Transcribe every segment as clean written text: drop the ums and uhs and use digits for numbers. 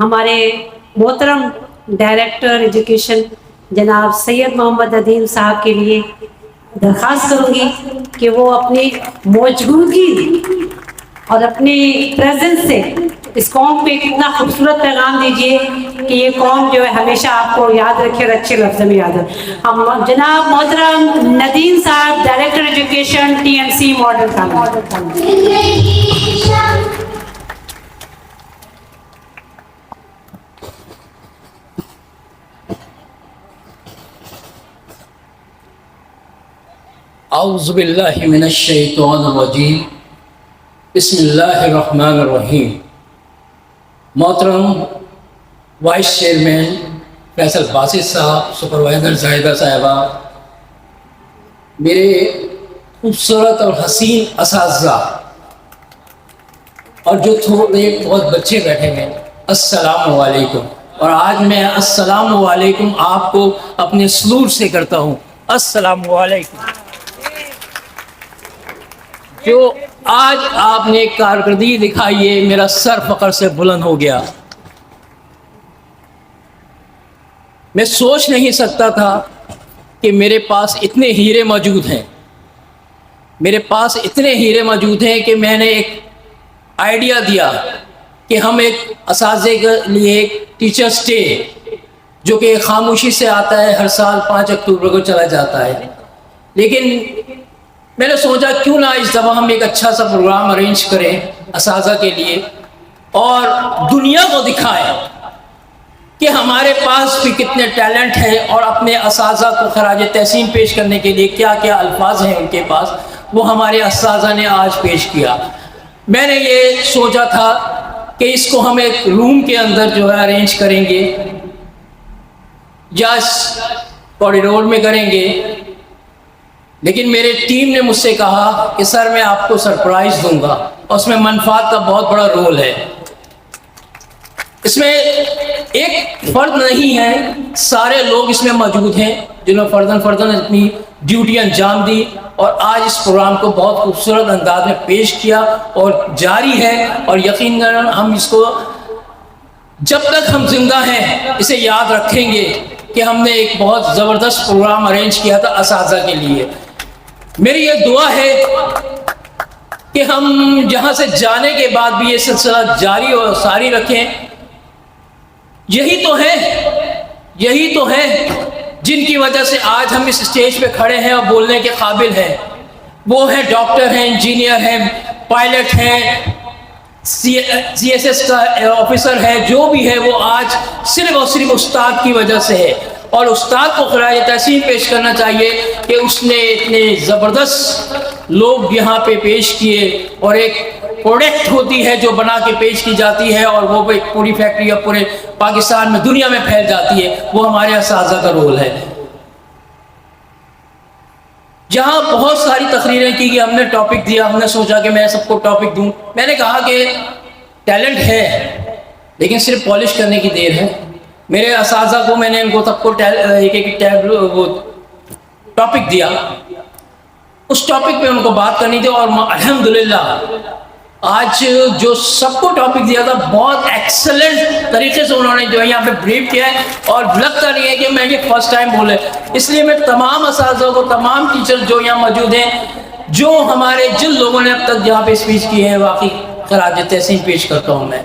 ہمارے محترم director education جناب سید محمد ندیم صاحب کے لیے درخواست کروں گی کہ وہ اپنی موجودگی اور اپنی پریزنس سے اس قوم پہ اتنا خوبصورت پیغام دیجیے کہ یہ قوم جو ہے ہمیشہ آپ کو یاد رکھے اور اچھے لفظ میں یاد رکھے. ہم جناب محترم ندیم صاحب director education TMC model college. اعوذ باللہ من الشیطان الرجیم بسم اللہ الرحمن الرحیم. محترم وائس چیئرمین فیصل باسط صاحب، سپروائزر زاہدہ صاحبہ، میرے خوبصورت اور حسین اساتذہ اور جو تھوڑے بہت بچے بیٹھے ہیں، السلام علیکم. اور آج میں السلام علیکم آپ کو اپنے سلوٹ سے کرتا ہوں. السلام علیکم. جو آج آپ نے کارکردگی دکھائی ہے، میرا سر فخر سے بلند ہو گیا. میں سوچ نہیں سکتا تھا کہ میرے پاس اتنے ہیرے موجود ہیں. میرے پاس اتنے ہیرے موجود ہیں کہ میں نے ایک آئیڈیا دیا کہ ہم ایک اساتذہ کے لیے ایک ٹیچرس ڈے، جو کہ خاموشی سے آتا ہے، ہر سال 5 اکتوبر کو چلا جاتا ہے، لیکن میں نے سوچا کیوں نہ اس دفعہ ہم ایک اچھا سا پروگرام ارینج کریں اساتذہ کے لیے اور دنیا کو دکھائیں کہ ہمارے پاس بھی کتنے ٹیلنٹ ہے اور اپنے اساتذہ کو خراج تحسین پیش کرنے کے لیے کیا کیا الفاظ ہیں ان کے پاس، وہ ہمارے اساتذہ نے آج پیش کیا. میں نے یہ سوچا تھا کہ اس کو ہم ایک روم کے اندر جو ہے ارینج کریں گے یا کوریڈور میں کریں گے، لیکن میرے ٹیم نے مجھ سے کہا کہ سر میں آپ کو سرپرائز دوں گا، اور اس میں منفعت کا بہت بڑا رول ہے. اس میں ایک فرد نہیں ہے، سارے لوگ اس میں موجود ہیں جنہوں نے فرداً اپنی ڈیوٹی انجام دی اور آج اس پروگرام کو بہت خوبصورت انداز میں پیش کیا اور جاری ہے. اور یقیناً ہم اس کو جب تک ہم زندہ ہیں اسے یاد رکھیں گے کہ ہم نے ایک بہت زبردست پروگرام ارینج کیا تھا اساتذہ کے لیے. میری یہ دعا ہے کہ ہم یہاں سے جانے کے بعد بھی یہ سلسلہ جاری اور ساری رکھیں. یہی تو ہے جن کی وجہ سے آج ہم اس اسٹیج پہ کھڑے ہیں اور بولنے کے قابل ہیں. وہ ہیں ڈاکٹر ہیں، انجینئر ہیں، پائلٹ ہیں، CSS کا آفیسر ہے، جو بھی ہے وہ آج صرف اور صرف استاد کی وجہ سے ہے. اور استاد کو خراج تحسین پیش کرنا چاہیے کہ اس نے اتنے زبردست لوگ یہاں پہ پیش کیے، اور ایک پروڈکٹ ہوتی ہے جو بنا کے پیش کی جاتی ہے اور وہ پوری فیکٹری اب پورے پاکستان میں دنیا میں پھیل جاتی ہے، وہ ہمارے اساتذہ کا رول ہے. جہاں بہت ساری تقریریں کی گئی، ہم نے ٹاپک دیا، ہم نے سوچا کہ میں سب کو ٹاپک دوں. میں نے کہا کہ ٹیلنٹ ہے لیکن صرف پالش کرنے کی دیر ہے. میرے اساتذہ کو میں نے ان کو سب کو ایک وہ ٹاپک دیا، اس ٹاپک پہ ان کو بات کرنی تھی، اور الحمدللہ آج جو سب کو ٹاپک دیا تھا بہت ایکسلنٹ طریقے سے انہوں نے جو ہے یہاں پہ بریف کیا ہے، اور لگتا نہیں ہے کہ میں یہ فرسٹ ٹائم بولے. اس لیے میں تمام اساتذہ کو، تمام ٹیچر جو یہاں موجود ہیں، جو ہمارے جن لوگوں نے اب تک یہاں پہ اسپیچ کی ہے، واقعی خراج تحسین پیش کرتا ہوں. میں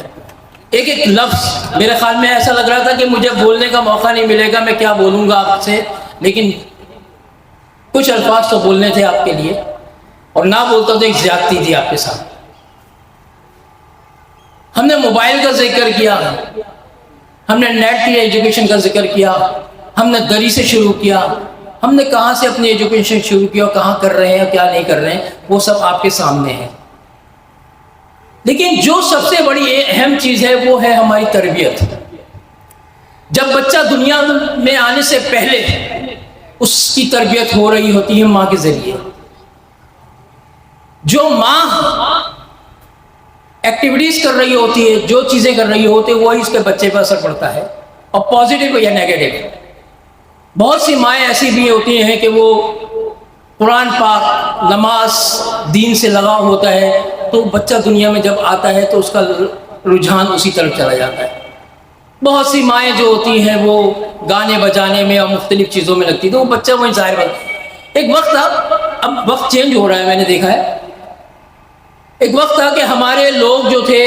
ایک ایک لفظ میرے خیال میں ایسا لگ رہا تھا کہ مجھے بولنے کا موقع نہیں ملے گا، میں کیا بولوں گا آپ سے، لیکن کچھ الفاظ تو بولنے تھے آپ کے لیے، اور نہ بولتا تو ایک زیادتی تھی آپ کے ساتھ. ہم نے موبائل کا ذکر کیا، ہم نے نیٹ کی ایجوکیشن کا ذکر کیا، ہم نے دری سے شروع کیا، ہم نے کہاں سے اپنی ایجوکیشن شروع کیا، کہاں کر رہے ہیں اور کیا نہیں کر رہے ہیں، وہ سب آپ کے سامنے ہے. لیکن جو سب سے بڑی اہم چیز ہے وہ ہے ہماری تربیت. جب بچہ دنیا میں آنے سے پہلے اس کی تربیت ہو رہی ہوتی ہے ماں کے ذریعے. جو ماں ایکٹیویٹیز کر رہی ہوتی ہے، جو چیزیں کر رہی ہوتی ہے، وہی اس کے بچے پر اثر پڑتا ہے، اور پازیٹیو یا نیگیٹو. بہت سی مائیں ایسی بھی ہوتی ہیں کہ وہ قرآن پاک، نماز، دین سے لگاؤ ہوتا ہے، تو بچہ دنیا میں جب آتا ہے تو اس کا رجحان اسی طرف چلا جاتا ہے. بہت سی مائیں جو ہوتی ہیں وہ گانے بجانے میں اور مختلف چیزوں میں لگتی، تو وہ بچہ وہیں ظاہر بات۔ ایک وقت تھا، اب وقت چینج ہو رہا ہے، میں نے دیکھا ہے، ایک وقت تھا کہ ہمارے لوگ جو تھے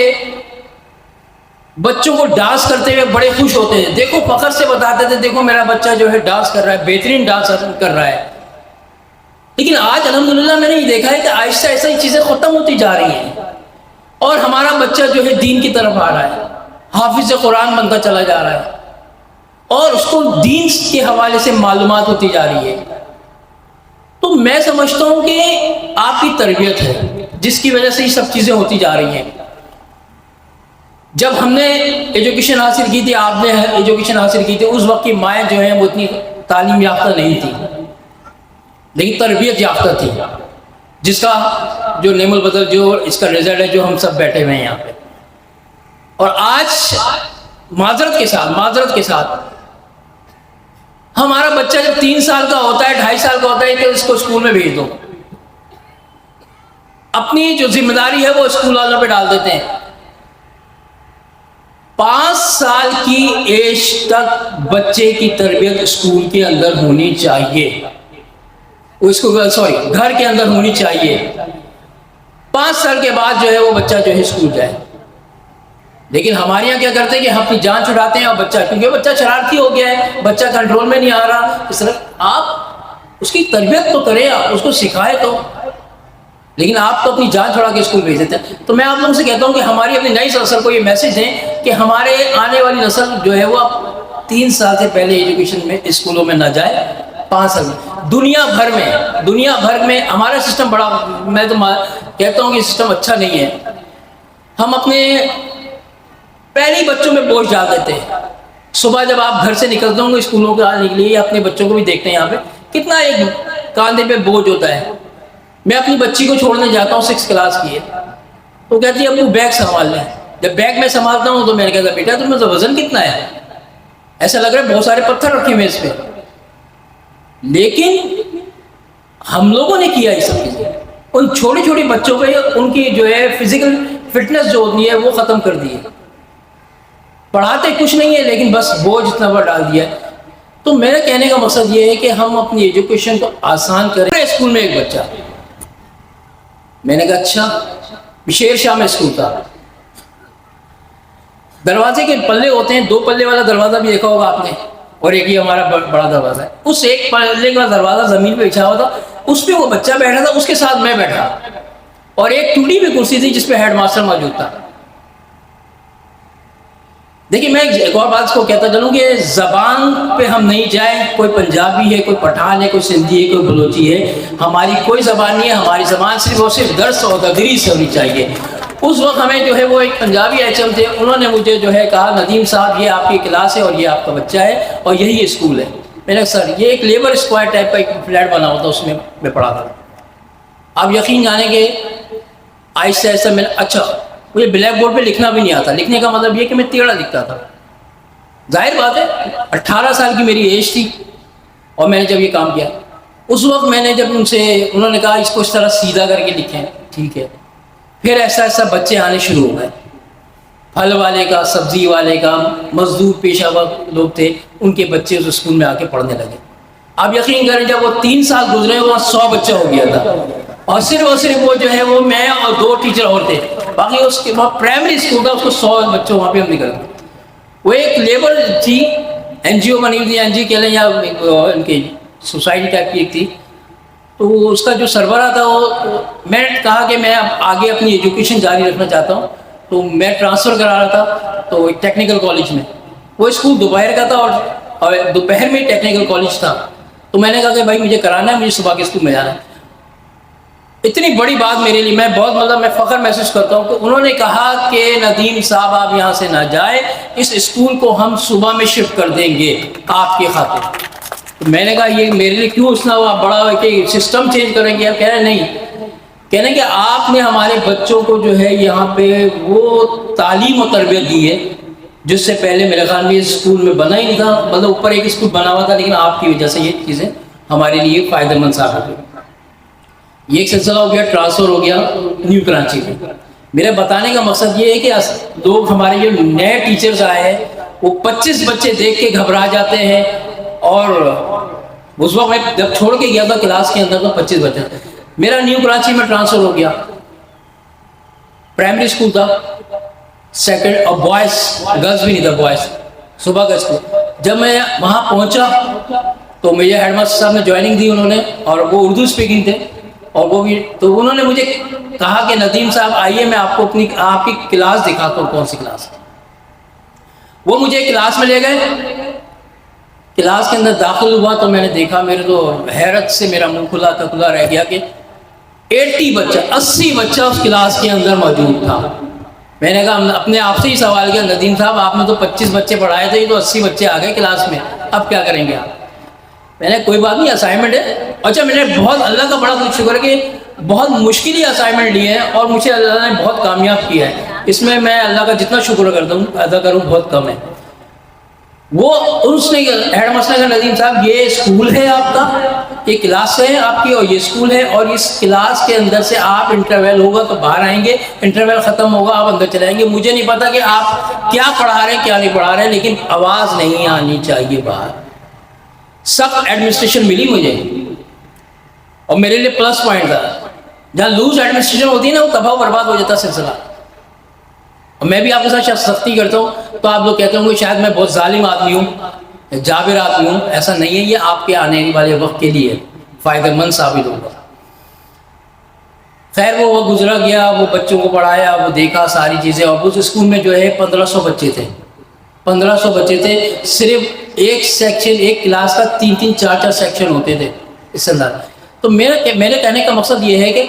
بچوں کو ڈانس کرتے ہوئے بڑے خوش ہوتے ہیں، دیکھو فخر سے بتاتے تھے دیکھو میرا بچہ جو ہے ڈانس کر رہا ہے، بہترین ڈانس کر رہا ہے۔ لیکن آج الحمدللہ میں نے یہ دیکھا ہے کہ آہستہ آہستہ یہ چیزیں ختم ہوتی جا رہی ہیں، اور ہمارا بچہ جو ہے دین کی طرف آ رہا ہے، حافظ قرآن بنتا چلا جا رہا ہے، اور اس کو دین کے حوالے سے معلومات ہوتی جا رہی ہے۔ تو میں سمجھتا ہوں کہ آپ کی تربیت ہے جس کی وجہ سے یہ سب چیزیں ہوتی جا رہی ہیں۔ جب ہم نے ایجوکیشن حاصل کی تھی، آپ نے ایجوکیشن حاصل کی تھی، اس وقت کی مائیں جو ہیں وہ اتنی تعلیم یافتہ نہیں تھی، لیکن تربیت یافتہ تھی، جس کا جو نعم البدل جو اس کا رزلٹ ہے جو ہم سب بیٹھے ہوئے ہیں یہاں پہ۔ اور آج معذرت کے ساتھ ہمارا بچہ جب 3 سال کا ہوتا ہے، 2.5 سال کا ہوتا ہے، تو اس کو اسکول میں بھیج دو، اپنی جو ذمہ داری ہے وہ اسکول والوں پہ ڈال دیتے ہیں۔ 5 سال کی ایج تک بچے کی تربیت اسکول کے اندر ہونی چاہیے، گھر کے اندر ہونی چاہیے۔ 5 سال کے بعد جو ہے وہ بچہ جو ہے اسکول جائے۔ لیکن ہمارے یہاں کیا کرتے ہیں کہ ہم اپنی جان چھڑاتے ہیں، اور بچہ کیونکہ بچہ شرارتی ہو گیا ہے، بچہ کنٹرول میں نہیں آ رہا، اس طرح آپ اس کی تربیت تو کریں، آپ اس کو سکھائے تو، لیکن آپ تو اپنی جان چھڑا کے اسکول بھیج دیتے ہیں۔ تو میں آپ لوگوں سے کہتا ہوں کہ ہماری اپنی نئی نسل کو یہ میسج دیں کہ ہمارے آنے والی نسل جو ہے وہ 3 سال سے پہلے ایجوکیشن میں اسکولوں میں نہ جائے، 5 سال میں۔ دنیا بھر میں ہمارا سسٹم بڑا، میں تو کہتا ہوں کہ سسٹم اچھا نہیں ہے۔ ہم اپنے پہلے ہی بچوں میں بوجھ ڈال دیتے ہیں۔ صبح جب آپ گھر سے نکلتے ہوں گے اسکولوں کے آنے کے لیے، اپنے بچوں کو بھی دیکھتے ہیں یہاں پہ کتنا ایک کاندھے پہ بوجھ ہوتا ہے۔ میں اپنی بچی کو چھوڑنے جاتا ہوں 6 کلاس کی ہے، تو کہتی ہے ابو بیگ سنبھال لیں۔ جب بیگ میں سنبھالتا ہوں تو میں نے کہا بیٹا تمہیں تو وزن کتنا ہے، ایسا لگ رہا ہے بہت سارے پتھر رکھے ہوئے اس پہ۔ لیکن ہم لوگوں نے کیا یہ سب چیزیں، ان چھوٹی چھوٹی بچوں پہ ان کی جو ہے فزیکل فٹنس جو ہوتی ہے وہ ختم کر دی ہے۔ پڑھاتے کچھ نہیں ہے لیکن بس بوجھ اتنا بڑا ڈال دیا ہے۔ تو میرے کہنے کا مقصد یہ ہے کہ ہم اپنی ایجوکیشن کو آسان کریں۔ اسکول میں ایک بچہ، میں نے کہا اچھا، شیر شاہ میں اسکول تھا، دروازے کے پلے ہوتے ہیں، 2 پلے والا دروازہ بھی دیکھا ہوگا آپ نے، اور ایک یہ ہمارا بڑا دروازہ ہے۔ اس ایک پلے کا دروازہ زمین پہ بچھا ہوا تھا، اس پہ وہ بچہ بیٹھا تھا، اس کے ساتھ میں بیٹھا، اور ایک ٹوٹی ہوئی کرسی تھی جس پہ ہیڈ ماسٹر موجود تھا۔ دیکھیے میں ایک اور بات کو کہتا چلوں کہ زبان پہ ہم نہیں جائیں، کوئی پنجابی ہے، کوئی پٹھان ہے، کوئی سندھی ہے، کوئی بلوچی ہے، ہماری کوئی زبان نہیں ہے، ہماری زبان صرف اور صرف درس اور تدریس ہونی چاہیے۔ اس وقت ہمیں جو ہے وہ ایک پنجابی ایچ ایم تھے، انہوں نے مجھے جو ہے کہا ندیم صاحب یہ آپ کی کلاس ہے اور یہ آپ کا بچہ ہے اور یہی اسکول ہے۔ میں نے کہا سر یہ ایک لیبر اسکوائر ٹائپ کا ایک فلیٹ بنا ہوا تھا، اس میں پڑھا تھا۔ آپ یقین جانے کہ آہستہ آہستہ میں اچھا مجھے بلیک بورڈ پہ لکھنا بھی نہیں آتا، لکھنے کا مطلب یہ کہ میں ٹیڑھا لکھتا تھا۔ ظاہر بات ہے 18 سال کی میری ایج تھی اور میں نے جب یہ کام کیا، اس وقت میں نے جب انہوں نے کہا اس کو اس طرح سیدھا کر کے لکھیں، ٹھیک ہے۔ پھر ایسا ایسا بچے آنے شروع ہو گئے، پھل والے کا، سبزی والے کا، مزدور پیشہ ور لوگ تھے، ان کے بچے اس اسکول میں آ کے پڑھنے لگے۔ آپ یقین کریں جب وہ 3 سال گزرے وہاں 100 بچہ ہو گیا تھا، اور صرف وہ جو ہے وہ میں اور 2 ٹیچر اور تھے، باقی اس کے بعد پرائمری اسکول تھا، اس کو 100 بچوں وہاں پہ ہم نکل گئے۔ وہ ایک لیبر تھی، این جی او بنی ہوئی تھی، این جی کہہ لیں یا ان کی سوسائٹی ٹائپ کی ایک تھی، تو اس کا جو سربراہ تھا وہ، میں نے کہا کہ میں اب آگے اپنی ایجوکیشن جاری رکھنا چاہتا ہوں، تو میں ٹرانسفر کرا رہا تھا تو ایک ٹیکنیکل کالج میں، وہ اسکول دوپہر کا تھا اور دوپہر میں ٹیکنیکل کالج تھا، تو میں نے کہا کہ بھائی مجھے کرانا ہے، مجھے صبح کے اسکول میں جانا ہے۔ اتنی بڑی بات میرے لیے، میں بہت مطلب میں فخر محسوس کرتا ہوں کہ انہوں نے کہا کہ ندیم صاحب آپ یہاں سے نہ جائے، اس اسکول کو ہم صبح میں شفٹ کر دیں گے آپ کی خاطر۔ تو میں نے کہا یہ میرے لیے کیوں اتنا بڑا کہ سسٹم چینج کریں گے؟ آپ کہہ رہے نہیں، کہہ رہے کہ آپ نے ہمارے بچوں کو جو ہے یہاں پہ وہ تعلیم و تربیت دی ہے جس سے پہلے میرے خیال میں اس اسکول میں بنا ہی نہیں تھا، مطلب اوپر ایک اسکول بنا ہوا تھا لیکن آپ کی وجہ سے یہ چیزیں ہمارے لیے فائدہ مند ثابت ہوئی۔ یہ ایک سلسلہ ہو گیا، ٹرانسفر ہو گیا نیو کراچی میں۔ میرا بتانے کا مقصد یہ ہے کہ لوگ ہمارے جو نئے ٹیچرز آئے ہیں وہ 25 بچے دیکھ کے گھبرا جاتے ہیں. اور اس وقت میں جب چھوڑ کے گیا تھا کلاس کے اندر تو 25 بچے. میرا نیو کراچی میں ٹرانسفر ہو گیا, پرائمری اسکول تھا سیکنڈ, اور بوائز گرلس بھی نہیں تھا, بوائز صبح کا اسکول. جب میں وہاں پہنچا تو مجھے ہیڈ ماسٹر صاحب نے جوائننگ دی انہوں نے, اور وہ اردو اسپیکنگ تھے, اور وہ بھی تو انہوں نے مجھے کہا کہ ندیم صاحب آئیے میں آپ کو آپ کی کلاس دکھاتا ہوں. کون سی کلاس؟ وہ مجھے کلاس میں لے گئے. کلاس کے اندر داخل ہوا تو میں نے دیکھا, میرے تو حیرت سے میرا منہ کھلا رہ گیا کہ 80 بچہ اس کلاس کے اندر موجود تھا. میں نے کہا, اپنے آپ سے ہی سوال کیا, ندیم صاحب آپ نے تو 25 بچے پڑھائے تھے, یہ تو 80 بچے آ گئے کلاس میں, اب کیا کریں گے آپ؟ میں نے کوئی بات نہیں, اسائنمنٹ ہے. اچھا, میں نے بہت اللہ کا بڑا شکر ہے کہ بہت مشکل ہی اسائنمنٹ لیے ہیں اور مجھے اللہ نے بہت کامیاب کیا ہے. اس میں اللہ کا جتنا شکر ادا کروں بہت کم ہے. وہ اس نے ہیڈ ماسٹر نے کہا, ندیم صاحب یہ اسکول ہے آپ کا, یہ کلاس ہے آپ کی, اور یہ اسکول ہے, اور اس کلاس کے اندر سے آپ انٹرویل ہوگا تو باہر آئیں گے, انٹرویل ختم ہوگا آپ اندر چلے آئیں گے. مجھے نہیں پتا کہ آپ کیا پڑھا رہے ہیں کیا نہیں پڑھا رہے, لیکن آواز نہیں آنی چاہیے باہر. سخت ایڈمنسٹریشن ملی مجھے, اور میرے لیے پلس پوائنٹ تھا. جہاں لوز ایڈمنسٹریشن ہوتی ہے نا, وہ تباہ و برباد ہو جاتا سلسلہ. اور میں بھی آپ کے ساتھ سختی کرتا ہوں تو آپ لوگ کہتے ہوں گے شاید میں بہت ظالم آدمی ہوں, جابر آدمی ہوں. ایسا نہیں ہے, یہ آپ کے آنے والے وقت کے لیے فائدہ مند ثابت ہوگا. خیر وہ گزرا گیا, وہ بچوں کو پڑھایا, وہ دیکھا ساری چیزیں. اور اس اسکول میں جو ہے 1500 بچے تھے, 1500 بچے تھے. صرف ایک سیکشن, ایک کلاس کا 3 4 سیکشن ہوتے تھے اس اندر. تو میرے کہنے کا مقصد یہ ہے کہ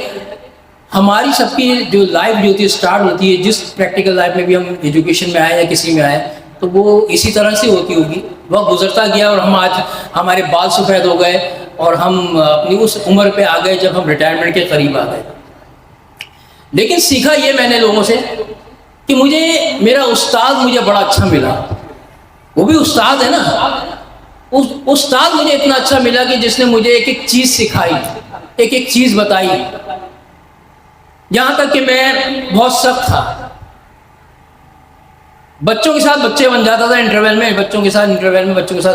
ہماری سب کی جو لائف جو ہوتی ہے اسٹارٹ ہوتی ہے, جس پریکٹیکل لائف میں بھی ہم ایجوکیشن میں آئے یا کسی میں آئے, تو وہ اسی طرح سے ہوتی ہوگی. وقت گزرتا گیا اور ہم آج ہمارے بال سفید ہو گئے اور ہم اپنی اس عمر پہ آ گئے جب ہم ریٹائرمنٹ کے قریب آ گئے. لیکن سیکھا یہ میں نے لوگوں سے کہ میرا استاد مجھے بڑا اچھا ملا. وہ بھی استاد ہے نا, استاد مجھے اتنا اچھا ملا کہ جس نے مجھے ایک ایک چیز سکھائی, ایک ایک چیز بتائی. یہاں تک کہ میں بہت سخت تھا, بچوں کے ساتھ بچے بن جاتا تھا انٹرویل میں, بچوں کے ساتھ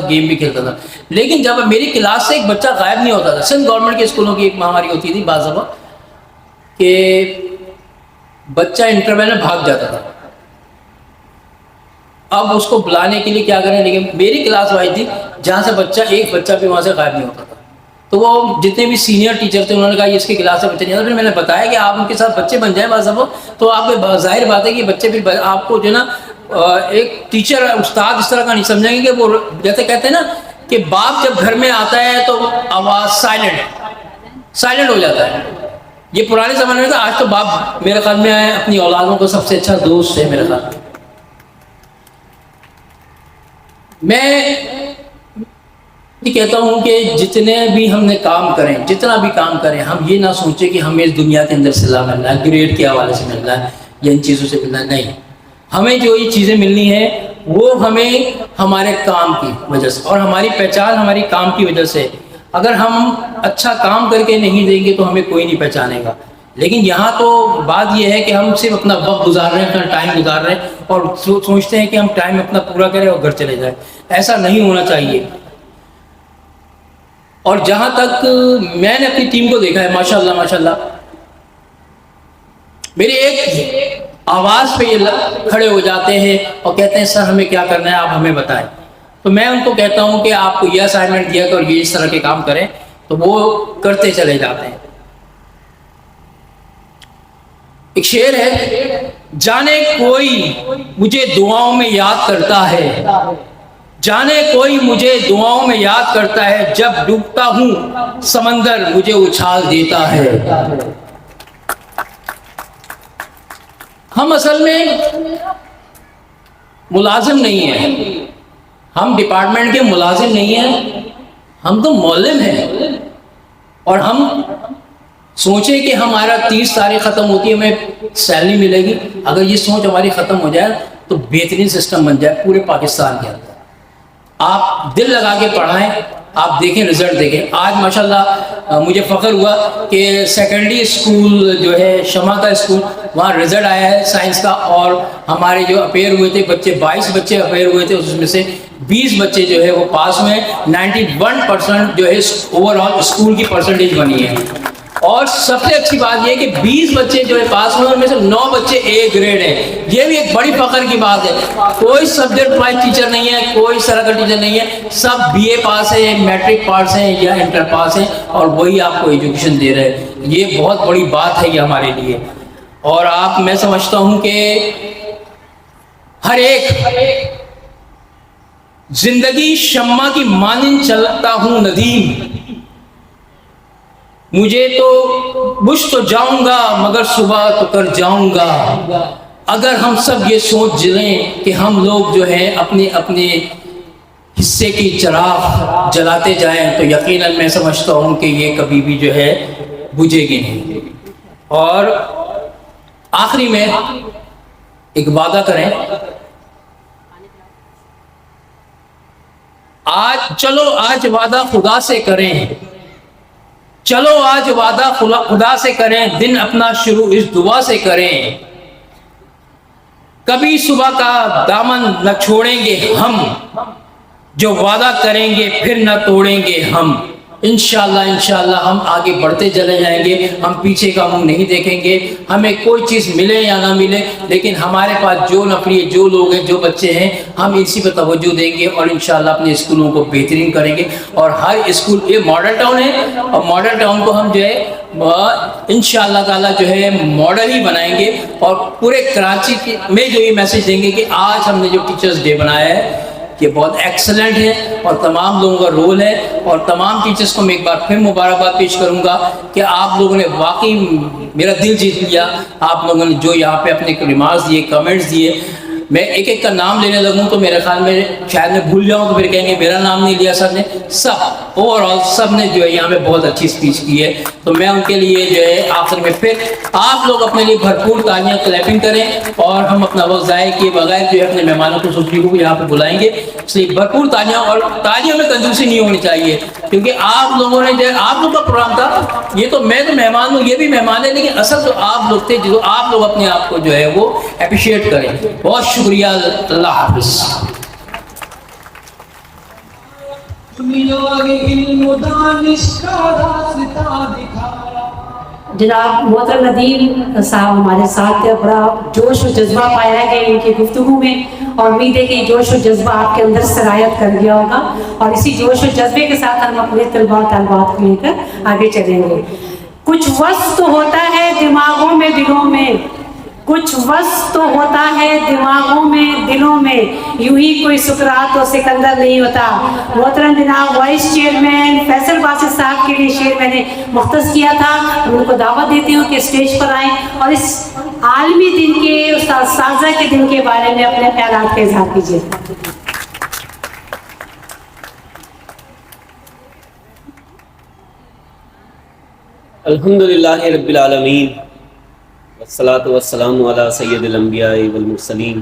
گیم بھی کھیلتا تھا. لیکن جب میری کلاس سے ایک بچہ غائب نہیں ہوتا تھا. سندھ گورنمنٹ کے اسکولوں کی ایک مہاماری ہوتی تھی بعض دفعہ کہ بچہ انٹرویل میں بھاگ جاتا تھا. اب اس کو بلانے کے لیے کیا کریں, لیکن میری کلاس وائی تھی جہاں سے ایک بچہ بھی وہاں سے غائب نہیں ہوتا تھا. تو وہ جتنے بھی سینئر ٹیچر تھے انہوں نے کہا یہ اس کی کلاس سے بچے نہیں آتا. پھر میں نے بتایا کہ آپ ان کے ساتھ بچے بن جائیں بعض دفعہ, تو آپ کو ظاہر بات ہے کہ بچے پھر آپ کو جو ہے نا ایک ٹیچر استاد اس طرح کا نہیں سمجھیں گے کہ وہ جیسے کہتے ہیں نا کہ باپ جب گھر میں آتا ہے تو آواز سائلنٹ ہو جاتا ہے. یہ پرانے زمانے میں تھا, آج تو باپ میرے خیال میں اپنی اولادوں کو سب سے اچھا دوست ہے میرے خیال میں. میں یہ کہتا ہوں کہ جتنے بھی ہم نے کام کریں, جتنا بھی کام کریں, ہم یہ نہ سوچیں کہ ہمیں اس دنیا کے اندر صلاح ملنا ہے, گریڈ کے حوالے سے ملنا ہے یا ان چیزوں سے ملنا ہے. نہیں, ہمیں جو یہ چیزیں ملنی ہیں وہ ہمیں ہمارے کام کی وجہ سے, اور ہماری پہچان ہماری کام کی وجہ سے. اگر ہم اچھا کام کر کے نہیں دیں گے تو ہمیں کوئی نہیں پہچانے گا. لیکن یہاں تو بات یہ ہے کہ ہم صرف اپنا وقت گزار رہے ہیں, اپنا ٹائم گزار رہے ہیں اور سوچتے ہیں کہ ہم ٹائم اپنا پورا کریں اور گھر چلے جائیں. ایسا نہیں ہونا چاہیے. اور جہاں تک میں نے اپنی ٹیم کو دیکھا ہے, ماشاءاللہ میری ایک آواز پہ یہ کھڑے ہو جاتے ہیں اور کہتے ہیں سر ہمیں کیا کرنا ہے, آپ ہمیں بتائیں. تو میں ان کو کہتا ہوں کہ آپ کو یہ اسائنمنٹ دیا کہ اور یہ اس طرح کے کام کریں, تو وہ کرتے چلے جاتے ہیں. ایک شعر ہے, جانے کوئی مجھے دعاؤں میں یاد کرتا ہے, جانے کوئی مجھے دعاؤں میں یاد کرتا ہے, جب ڈوبتا ہوں سمندر مجھے اچھال دیتا ہے. ہم اصل میں ملازم نہیں ہیں, ہم ڈپارٹمنٹ کے ملازم نہیں ہیں, ہم تو معلم ہیں. اور ہم سوچیں کہ ہمارا 30 تاریخ ختم ہوتی ہے ہمیں سیلری ملے گی. اگر یہ سوچ ہماری ختم ہو جائے تو بہترین سسٹم بن جائے پورے پاکستان کے اندر. آپ دل لگا کے پڑھائیں, آپ دیکھیں رزلٹ دیکھیں. آج ماشاءاللہ مجھے فخر ہوا کہ سیکنڈری اسکول جو ہے شمع کا اسکول, وہاں رزلٹ آیا ہے سائنس کا, اور ہمارے جو اپیئر ہوئے تھے بچے 22 بچے اپیئر ہوئے تھے, اس میں سے 20 بچے جو ہے وہ پاس ہوئے. 91% جو ہے اوور آل اسکول کی پرسنٹیج بنی ہے. اور سب سے اچھی بات یہ کہ 20 بچے جو ہے پاس ہوئے, ان میں سے 9 بچے اے گریڈ ہیں. یہ بھی ایک بڑی فخر کی بات ہے. کوئی سبجیکٹ وائز ٹیچر نہیں ہے, کوئی اس طرح کا ٹیچر نہیں ہے, سب بی اے پاس ہیں, میٹرک پاس ہیں یا انٹر پاس ہیں, اور وہی آپ کو ایجوکیشن دے رہے ہیں. یہ بہت بڑی بات ہے یہ ہمارے لیے. اور آپ, میں سمجھتا ہوں کہ ہر ایک زندگی شمع کی مانند چلتا ہوں ندیم, مجھے تو بجھ تو جاؤں گا مگر صبح تو کر جاؤں گا. اگر ہم سب یہ سوچ لیں کہ ہم لوگ جو ہے اپنے اپنے حصے کی چراغ جلاتے جائیں, تو یقیناً میں سمجھتا ہوں کہ یہ کبھی بھی جو ہے بجھے گی نہیں. اور آخری میں ایک وعدہ کریں, آج وعدہ خدا سے کریں, چلو آج وعدہ خدا سے کریں, دن اپنا شروع اس دعا سے کریں. کبھی صبح کا دامن نہ چھوڑیں گے ہم, جو وعدہ کریں گے پھر نہ توڑیں گے ہم. انشاءاللہ ہم آگے بڑھتے چلے جائیں گے, ہم پیچھے کا منہ نہیں دیکھیں گے. ہمیں کوئی چیز ملے یا نہ ملے, لیکن ہمارے پاس جو نفری ہے, جو لوگ ہیں, جو بچے ہیں, ہم اسی پہ توجہ دیں گے, اور انشاءاللہ اپنے اسکولوں کو بہترین کریں گے. اور ہر اسکول, یہ ماڈل ٹاؤن ہے, اور ماڈل ٹاؤن کو ہم جو ہے انشاءاللہ تعالیٰ جو ہے ماڈل ہی بنائیں گے, اور پورے کراچی میں جو یہ میسج دیں گے کہ آج ہم نے جو ٹیچرز ڈے بنایا ہے یہ بہت ایکسلنٹ ہے, اور تمام لوگوں کا رول ہے. اور تمام ٹیچرز کو میں ایک بار پھر مبارکباد پیش کروں گا کہ آپ لوگوں نے واقعی میرا دل جیت لیا. آپ لوگوں نے جو یہاں پہ اپنے ریمارکس دیے, کمنٹس دیے, میں ایک ایک کا نام لینے لگوں تو میرے خیال میں شاید میں بھول جاؤں, تو پھر کہیں گے میرا نام نہیں لیا سر نے. سب اوور آل سب نے جو ہے یہاں پہ بہت اچھی اسپیچ کی ہے, تو میں ان کے لیے جو ہے آخر میں پھر آپ لوگ اپنے لیے بھرپور تالیاں کلیپنگ کریں, اور ہم اپنا وقت ضائع کیے بغیر جو ہے اپنے مہمانوں کو سوچی کو یہاں پہ بلائیں گے. اس لیے بھرپور تالیاں, اور تالیوں میں کنجوسی نہیں ہونی چاہیے, کیونکہ آپ لوگوں نے جو آپ لوگ کا پروگرام تھا, یہ تو میں تو مہمان ہوں, یہ بھی مہمان ہے, لیکن اصل جو آپ لوگ تھے, جو آپ لوگ اپنے آپ کو جو ہے وہ اپریشیٹ کریں. بہت شکریہ, اللہ حافظ. جناب محترم ندیم صاحب ہمارے ساتھ بڑا جوش و جذبہ پایا ہے کہ ان کی گفتگو میں, اور امید ہے کہ جوش و جذبہ آپ کے اندر سرایت کر گیا ہوگا, اور اسی جوش و جذبے کے ساتھ ہم اپنے طلباء طالبات کو لے کر آگے چلیں گے. کچھ وقت تو ہوتا ہے دماغوں میں دلوں میں, کچھ وقت تو ہوتا ہے دماغوں میں دلوں میں, یوں ہی کوئی سقراط و سکندر نہیں ہوتا. محترم جناب وائس چیئرمین فیصل باسط صاحب کے لیے شعر میں نے مختص کیا تھا, ان کو دعوت دیتی ہوں کہ اسٹیج پر آئیں اور اس عالمی دن کے, اساتذہ کے دن کے بارے میں اپنے خیالات کا اظہار کیجیے. الحمدللہ رب العالمین, والصلاة والسلام علی سید الانبیاء والمرسلین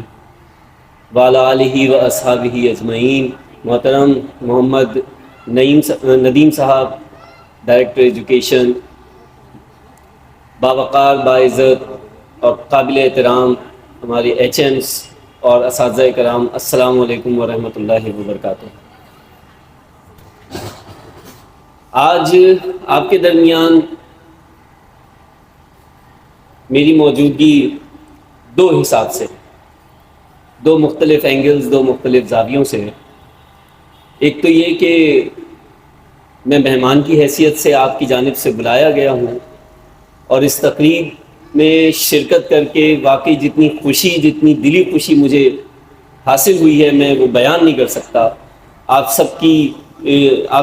وعلی آلہ و اصحابہ اجمعین. محترم محمد ندیم صاحب, ڈائریکٹر ایجوکیشن, باوقار, باعزت اور قابل احترام ہمارے ایچ ایمس اور اساتذہ کرام, السلام علیکم ورحمۃ اللہ وبرکاتہ. آج آپ کے درمیان میری موجودگی دو حساب سے, دو مختلف اینگلز, دو مختلف زاویوں سے. ایک تو یہ کہ میں مہمان کی حیثیت سے آپ کی جانب سے بلایا گیا ہوں, اور اس تقریب میں شرکت کر کے واقعی جتنی خوشی, جتنی دلی خوشی مجھے حاصل ہوئی ہے میں وہ بیان نہیں کر سکتا. آپ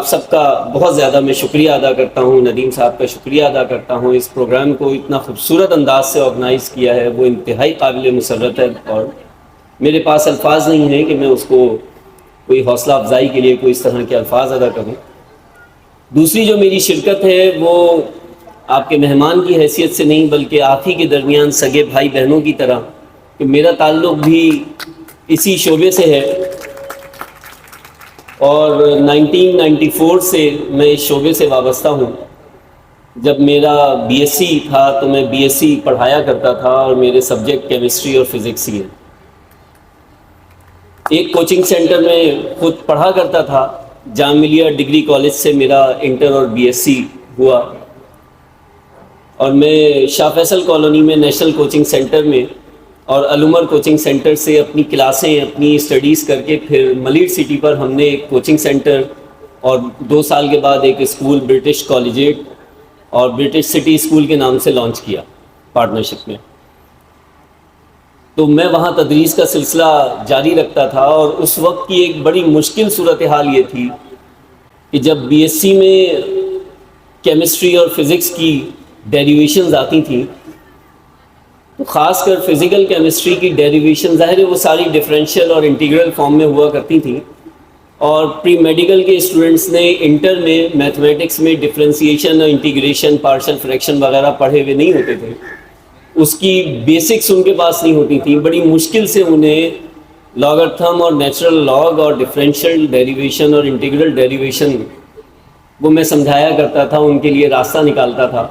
سب کا بہت زیادہ میں شکریہ ادا کرتا ہوں, ندیم صاحب کا شکریہ ادا کرتا ہوں. اس پروگرام کو اتنا خوبصورت انداز سے آرگنائز کیا ہے, وہ انتہائی قابل مسرت ہے, اور میرے پاس الفاظ نہیں ہیں کہ میں اس کو کوئی حوصلہ افزائی کے لیے کوئی اس طرح کے الفاظ ادا کروں. دوسری جو میری شرکت ہے وہ آپ کے مہمان کی حیثیت سے نہیں, بلکہ آپ ہی کے درمیان سگے بھائی بہنوں کی طرح, کہ میرا تعلق بھی اسی شعبے سے ہے. اور 1994 سے میں اس شعبے سے وابستہ ہوں. جب میرا بی ایس سی تھا تو میں بی ایس سی پڑھایا کرتا تھا اور میرے سبجیکٹ کیمسٹری اور فزکس ہی ہیں. ایک کوچنگ سینٹر میں خود پڑھا کرتا تھا. جامعہ ملیہ ڈگری کالج سے میرا انٹر اور بی ایس سی ہوا، اور میں شاہ فیصل کالونی میں نیشنل کوچنگ سینٹر میں اور العمر کوچنگ سینٹر سے اپنی کلاسیں، اپنی اسٹڈیز کر کے پھر ملیٹ سٹی پر ہم نے ایک کوچنگ سینٹر اور 2 سال کے بعد ایک اسکول برٹش کالجیٹ اور برٹش سٹی اسکول کے نام سے لانچ کیا پارٹنرشپ میں. تو میں وہاں تدریس کا سلسلہ جاری رکھتا تھا، اور اس وقت کی ایک بڑی مشکل صورتحال یہ تھی کہ جب بی ایس سی میں کیمسٹری اور فزکس کی ڈیریویشنز آتی تھیں، تو خاص کر فزیکل کیمسٹری کی ڈیریویشن ظاہر ہے وہ ساری ڈفرینشیل اور انٹیگرل فارم میں ہوا کرتی تھیں، اور پری میڈیکل کے اسٹوڈنٹس نے انٹر میں میتھمیٹکس میں ڈفرینسیشن اور انٹیگریشن، پارشل فریکشن وغیرہ پڑھے ہوئے نہیں ہوتے تھے. اس کی بیسکس ان کے پاس نہیں ہوتی تھیں. بڑی مشکل سے انہیں لاگرتھم اور نیچرل لاگ اور ڈفرینشیل ڈیریویشن اور انٹیگرل ڈیریویشن وہ میں سمجھایا کرتا تھا، ان کے لیے راستہ نکالتا تھا.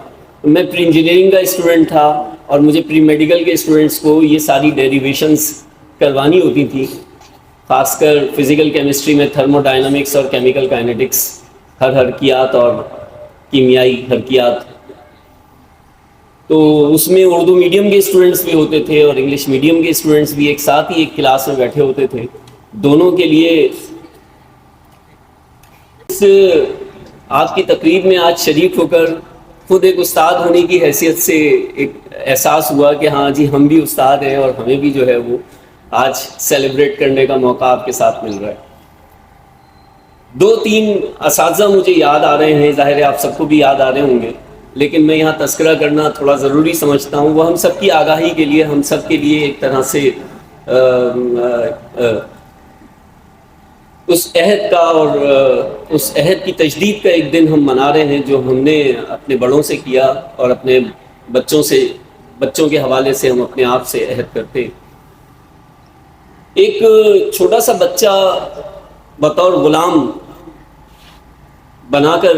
میں پری انجینئرنگ کا اسٹوڈنٹ تھا، اور مجھے پری میڈیکل کے اسٹوڈنٹس کو یہ ساری ڈیریویشنز کروانی ہوتی تھی، خاص کر فزیکل کیمسٹری میں تھرمو ڈائنامکس اور کیمیکل کائنیٹکس، حرکیات اور کیمیائی حرکیات. تو اس میں اردو میڈیم کے اسٹوڈنٹس بھی ہوتے تھے اور انگلش میڈیم کے اسٹوڈنٹس بھی ایک ساتھ ہی ایک کلاس میں بیٹھے ہوتے تھے. دونوں کے لیے اس آپ کی تقریب میں آج شریک ہو کر خود ایک استاد ہونے کی حیثیت سے ایک احساس ہوا کہ ہاں جی ہم بھی استاد ہیں، اور ہمیں بھی جو ہے وہ آج سیلیبریٹ کرنے کا موقع آپ کے ساتھ مل رہا ہے. 2-3 اساتذہ مجھے یاد آ رہے ہیں، ظاہر ہے آپ سب کو بھی یاد آ رہے ہوں گے، لیکن میں یہاں تذکرہ کرنا تھوڑا ضروری سمجھتا ہوں. وہ ہم سب کی آگاہی کے لیے، ہم سب کے لیے ایک طرح سے اس عہد کا اور اس عہد کی تجدید کا ایک دن ہم منا رہے ہیں جو ہم نے اپنے بڑوں سے کیا، اور اپنے بچوں کے حوالے سے ہم اپنے آپ سے عہد کرتے. ایک چھوٹا سا بچہ بطور غلام بنا کر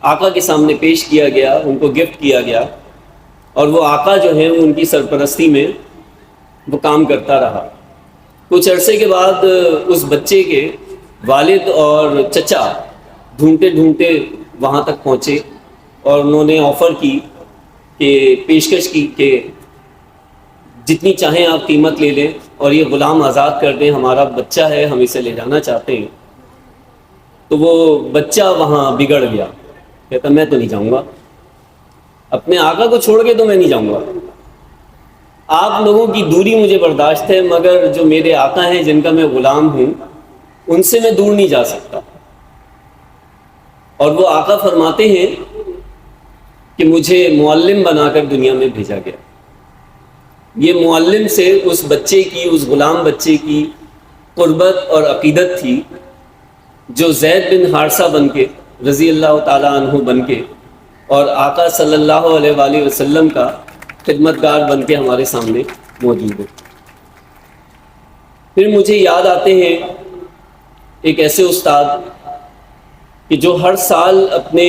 آقا کے سامنے پیش کیا گیا، ان کو گفٹ کیا گیا، اور وہ آقا جو ہیں ان کی سرپرستی میں وہ کام کرتا رہا. کچھ عرصے کے بعد اس بچے کے والد اور چچا ڈھونڈتے ڈھونڈتے وہاں تک پہنچے، اور انہوں نے آفر کی کہ پیشکش کی کہ جتنی چاہیں آپ قیمت لے لیں اور یہ غلام آزاد کر دیں، ہمارا بچہ ہے، ہم اسے لے جانا چاہتے ہیں. تو وہ بچہ وہاں بگڑ گیا، کہتا میں تو نہیں جاؤں گا، اپنے آقا کو چھوڑ کے تو میں نہیں جاؤں گا. آپ لوگوں کی دوری مجھے برداشت ہے، مگر جو میرے آقا ہیں جن کا میں غلام ہوں ان سے میں دور نہیں جا سکتا. اور وہ آقا فرماتے ہیں کہ مجھے معلم بنا کر دنیا میں بھیجا گیا. یہ معلم سے اس بچے کی، اس غلام بچے کی قربت اور عقیدت تھی، جو زید بن حارثہ بن کے رضی اللہ تعالیٰ عنہ بن کے اور آقا صلی اللہ علیہ وآلہ وسلم کا خدمتگار بن کے ہمارے سامنے موجود ہے. پھر مجھے یاد آتے ہیں ایک ایسے استاد کہ جو ہر سال اپنے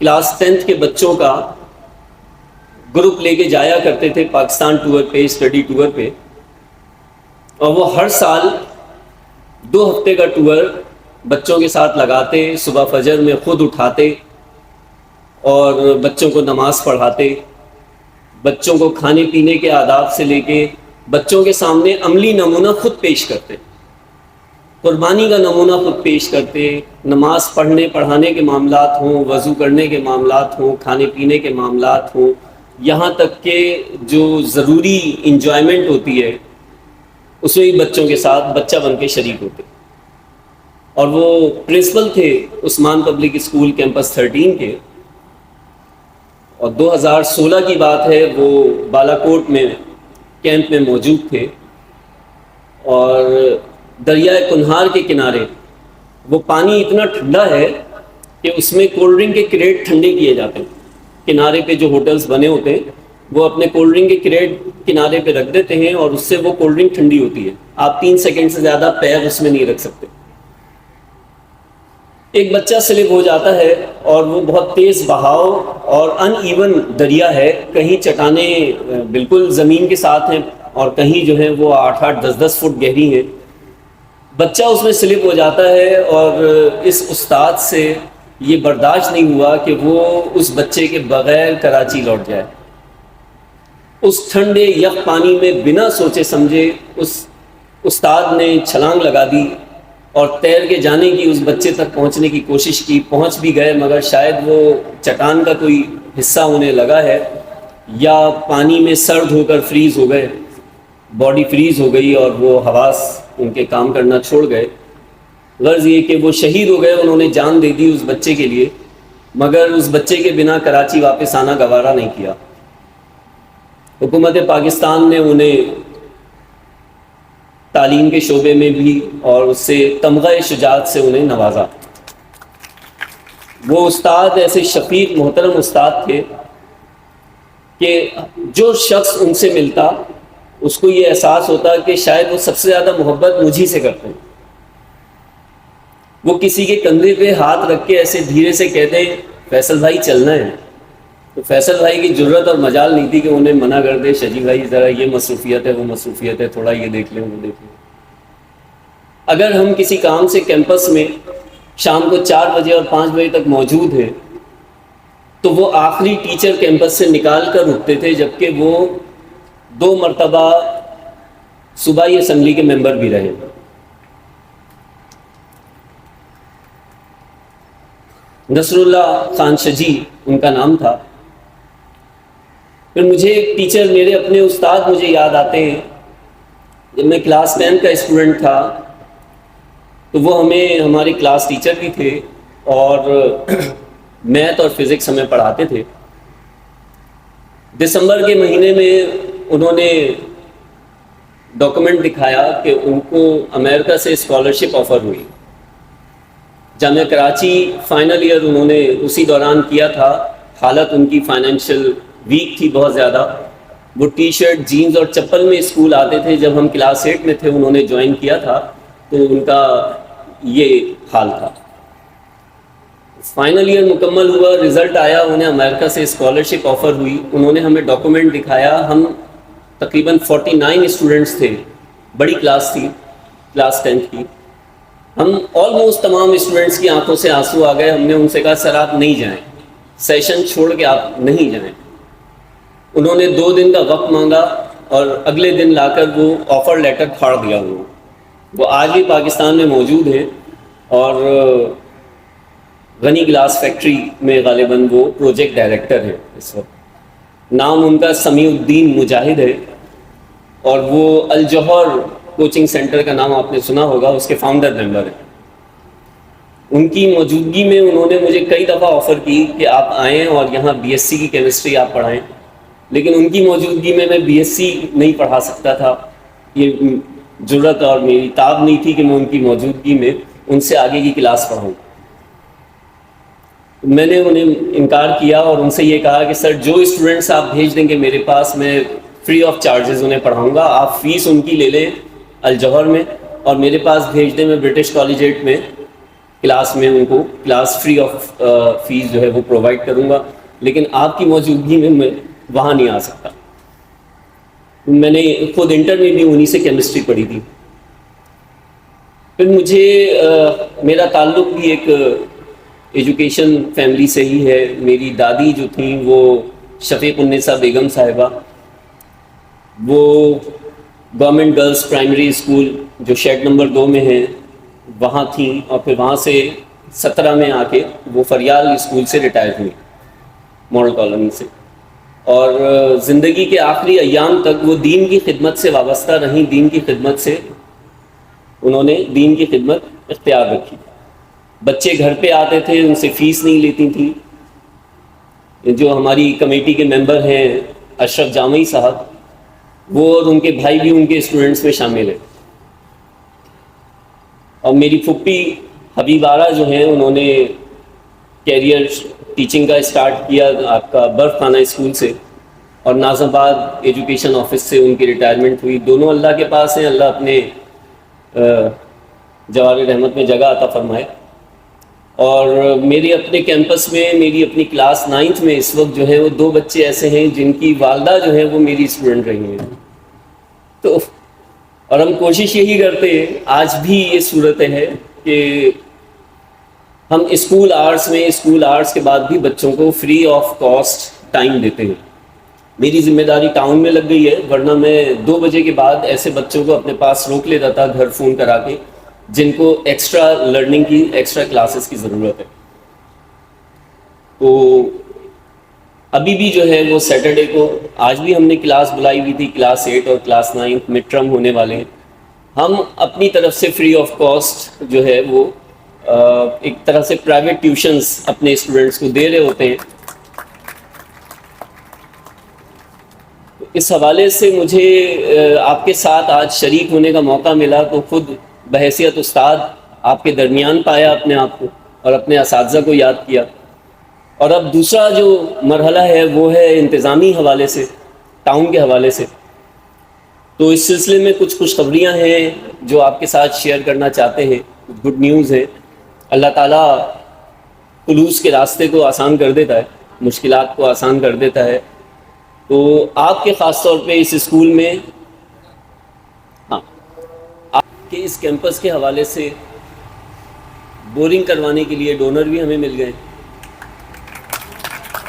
کلاس 10th کے بچوں کا گروپ لے کے جایا کرتے تھے پاکستان ٹور پہ، اسٹڈی ٹور پہ، اور وہ ہر سال 2 ہفتے کا ٹور بچوں کے ساتھ لگاتے، صبح فجر میں خود اٹھاتے اور بچوں کو نماز پڑھاتے، بچوں کو کھانے پینے کے آداب سے لے کے بچوں کے سامنے عملی نمونہ خود پیش کرتے، قربانی کا نمونہ خود پیش کرتے، نماز پڑھنے پڑھانے کے معاملات ہوں، وضو کرنے کے معاملات ہوں، کھانے پینے کے معاملات ہوں، یہاں تک کہ جو ضروری انجوائمنٹ ہوتی ہے اس میں بھی بچوں کے ساتھ بچہ بن کے شریک ہوتے. اور وہ پرنسپل تھے عثمان پبلک اسکول کیمپس 13 کے، اور 2016 کی بات ہے، وہ بالا کوٹ میں کیمپ میں موجود تھے، اور دریائے کنہار کے کنارے وہ پانی اتنا ٹھنڈا ہے کہ اس میں کولڈ ڈرنک کے کریٹ ٹھنڈے کیے جاتے ہیں. کنارے پہ جو ہوٹلز بنے ہوتے ہیں وہ اپنے کولڈ ڈرنک کے کریٹ کنارے پہ رکھ دیتے ہیں، اور اس سے وہ کولڈ ڈرنک ٹھنڈی ہوتی ہے. آپ 3 سیکنڈ سے زیادہ پیر اس میں نہیں رکھ سکتے. ایک بچہ سلپ ہو جاتا ہے اور وہ بہت تیز بہاؤ اور ان ایون دریا ہے، کہیں چٹانیں بالکل زمین کے ساتھ ہیں اور کہیں جو ہے وہ 8-8 10-10 فٹ گہری ہیں. بچہ اس میں سلپ ہو جاتا ہے اور اس استاد سے یہ برداشت نہیں ہوا کہ وہ اس بچے کے بغیر کراچی لوٹ جائے. اس ٹھنڈے یک پانی میں بنا سوچے سمجھے اس استاد نے چھلانگ لگا دی اور تیر کے جانے کی، اس بچے تک پہنچنے کی کوشش کی. پہنچ بھی گئے مگر شاید وہ چٹان کا کوئی حصہ انہیں لگا ہے یا پانی میں سرد ہو کر فریز ہو گئے، باڈی فریز ہو گئی اور وہ حواس ان کے کام کرنا چھوڑ گئے. غرض یہ کہ وہ شہید ہو گئے، انہوں نے جان دے دی اس بچے کے لیے، مگر اس بچے کے بنا کراچی واپس آنا گوارا نہیں کیا. حکومت پاکستان نے انہیں تعلیم کے شعبے میں بھی اور اس سے تمغہ شجاعت سے انہیں نوازا. وہ استاد ایسے شفیق محترم استاد تھے کہ جو شخص ان سے ملتا اس کو یہ احساس ہوتا کہ شاید وہ سب سے زیادہ محبت مجھی سے کرتے ہیں. وہ کسی کے کندھے پہ ہاتھ رکھ کے ایسے دھیرے سے کہتے ہیں فیصل بھائی چلنا ہے، تو فیصل بھائی کی جرت اور مجال نہیں تھی کہ انہیں منع کر دے، شجی بھائی ذرا یہ مصروفیت ہے وہ مصروفیت ہے، تھوڑا یہ دیکھ لیں وہ دیکھ لیں. اگر ہم کسی کام سے کیمپس میں شام کو 4 بجے اور 5 بجے تک موجود ہیں تو وہ آخری ٹیچر کیمپس سے نکال کر رکتے تھے، جبکہ وہ 2 مرتبہ صوبائی اسمبلی کے ممبر بھی رہے. نصر اللہ خان شجی ان کا نام تھا. پھر مجھے ایک ٹیچر، میرے اپنے استاد مجھے یاد آتے ہیں. جب میں کلاس 10 کا اسٹوڈنٹ تھا تو وہ ہمارے کلاس ٹیچر بھی تھے اور میتھ اور فزکس ہمیں پڑھاتے تھے. دسمبر کے مہینے میں انہوں نے ڈاکومنٹ دکھایا کہ ان کو امریکہ سے اسکالرشپ آفر ہوئی. جامعہ کراچی فائنل ایئر انہوں نے اسی دوران کیا تھا. حالت ان کی فائنینشیل ویک تھی بہت زیادہ. وہ ٹی شرٹ جینز اور چپل میں اسکول آتے تھے. جب ہم کلاس 8 میں تھے انہوں نے جوائن کیا تھا تو ان کا یہ حال تھا. فائنل ایئر مکمل ہوا، رزلٹ آیا، انہیں امریکہ سے اسکالرشپ آفر ہوئی. انہوں نے ہمیں ڈاکومنٹ دکھایا. ہم تقریباً 49 اسٹوڈنٹس تھے، بڑی کلاس تھی، کلاس 10 کی. ہم آلموسٹ تمام اسٹوڈنٹس کی آنکھوں سے آنسو آ گئے. ہم نے ان سے کہا سر آپ نہیں جائیں، سیشن چھوڑ کے آپ نہیں جائیں. انہوں نے 2 دن کا وقت مانگا اور اگلے دن لا کر وہ آفر لیٹر پھاڑ دیا. وہ آج بھی پاکستان میں موجود ہے اور غنی گلاس فیکٹری میں غالباً وہ پروجیکٹ ڈائریکٹر ہے اس وقت. نام ان کا سمیع الدین مجاہد ہے اور وہ الجوہر کوچنگ سینٹر کا نام آپ نے سنا ہوگا، اس کے فاؤنڈر ممبر ہیں. ان کی موجودگی میں انہوں نے مجھے کئی دفعہ آفر کی کہ آپ آئیں اور یہاں بی ایس سی کی کیمسٹری آپ پڑھائیں، لیکن ان کی موجودگی میں بی ایس سی نہیں پڑھا سکتا تھا. یہ جرت اور میری تاب نہیں تھی کہ میں ان کی موجودگی میں ان سے آگے کی کلاس پڑھاؤں. میں نے انہیں انکار کیا اور ان سے یہ کہا کہ سر جو اسٹوڈنٹس آپ بھیج دیں گے میرے پاس میں فری آف چارجز انہیں پڑھاؤں گا. آپ فیس ان کی لے لیں الجوہر میں اور میرے پاس بھیج دیں، میں برٹش کالجیٹ میں کلاس میں ان کو کلاس فری آف فیس جو ہے وہ پرووائڈ کروں گا، لیکن آپ کی موجودگی میں وہاں نہیں آ سکتا. میں نے خود انٹر میں بھی انہی سے کیمسٹری پڑھی تھی. پھر مجھے میرا تعلق بھی ایک ایجوکیشن فیملی سے ہی ہے. میری دادی جو تھیں وہ شفیق النساء بیگم صاحبہ، وہ گورنمنٹ گرلز پرائمری اسکول جو شیڈ نمبر 2 میں ہے وہاں تھیں اور پھر وہاں سے 17 میں آ کے وہ فریال اسکول سے ریٹائر ہوئی، ماڈل کالونی سے. اور زندگی کے آخری ایام تک وہ دین کی خدمت سے وابستہ رہیں. دین کی خدمت سے انہوں نے دین کی خدمت اختیار رکھی. بچے گھر پہ آتے تھے، ان سے فیس نہیں لیتی تھیں. جو ہماری کمیٹی کے ممبر ہیں اشرف جامعی صاحب، وہ اور ان کے بھائی بھی ان کے اسٹوڈنٹس میں شامل ہیں. اور میری پھپھی حبیب آرا جو ہیں انہوں نے کیریئر ٹیچنگ کا اسٹارٹ کیا آپ کا برف خانہ اسکول سے اور ناظم آباد ایجوکیشن آفس سے ان کی ریٹائرمنٹ ہوئی. دونوں اللہ کے پاس ہیں، اللہ اپنے جوار رحمت میں جگہ عطا فرمائے. اور میرے اپنے کیمپس میں میری اپنی کلاس 9th میں اس وقت جو ہے وہ 2 بچے ایسے ہیں جن کی والدہ جو ہے وہ میری اسٹوڈنٹ رہی ہیں. تو اور ہم کوشش یہی کرتے ہیں، آج بھی یہ صورت ہے کہ ہم اسکول آورس کے بعد بھی بچوں کو فری آف کاسٹ ٹائم دیتے ہیں. میری ذمہ داری ٹاؤن میں لگ گئی ہے، ورنہ میں 2 بجے کے بعد ایسے بچوں کو اپنے پاس روک لیتا تھا گھر فون کرا کے جن کو ایکسٹرا لرننگ کی، ایکسٹرا کلاسز کی ضرورت ہے. تو ابھی بھی جو ہے وہ سیٹرڈے کو آج بھی ہم نے کلاس بلائی ہوئی تھی، کلاس 8 اور کلاس 9 مڈ ٹرم ہونے والے ہیں. ہم اپنی طرف سے فری آف کاسٹ جو ہے وہ ایک طرح سے پرائیویٹ ٹیوشنز اپنے اسٹوڈنٹس کو دے رہے ہوتے ہیں. اس حوالے سے مجھے آپ کے ساتھ آج شریک ہونے کا موقع ملا تو خود بحیثیت استاد آپ کے درمیان پایا اپنے آپ کو اور اپنے اساتذہ کو یاد کیا. اور اب دوسرا جو مرحلہ ہے وہ ہے انتظامی حوالے سے، ٹاؤن کے حوالے سے. تو اس سلسلے میں کچھ خوشخبریاں ہیں جو آپ کے ساتھ شیئر کرنا چاہتے ہیں. گڈ نیوز ہے، اللہ تعالیٰ خلوص کے راستے کو آسان کر دیتا ہے، مشکلات کو آسان کر دیتا ہے. تو آپ کے خاص طور پہ اس اسکول میں، آپ کے اس کیمپس کے حوالے سے بورنگ کروانے کے لیے ڈونر بھی ہمیں مل گئے،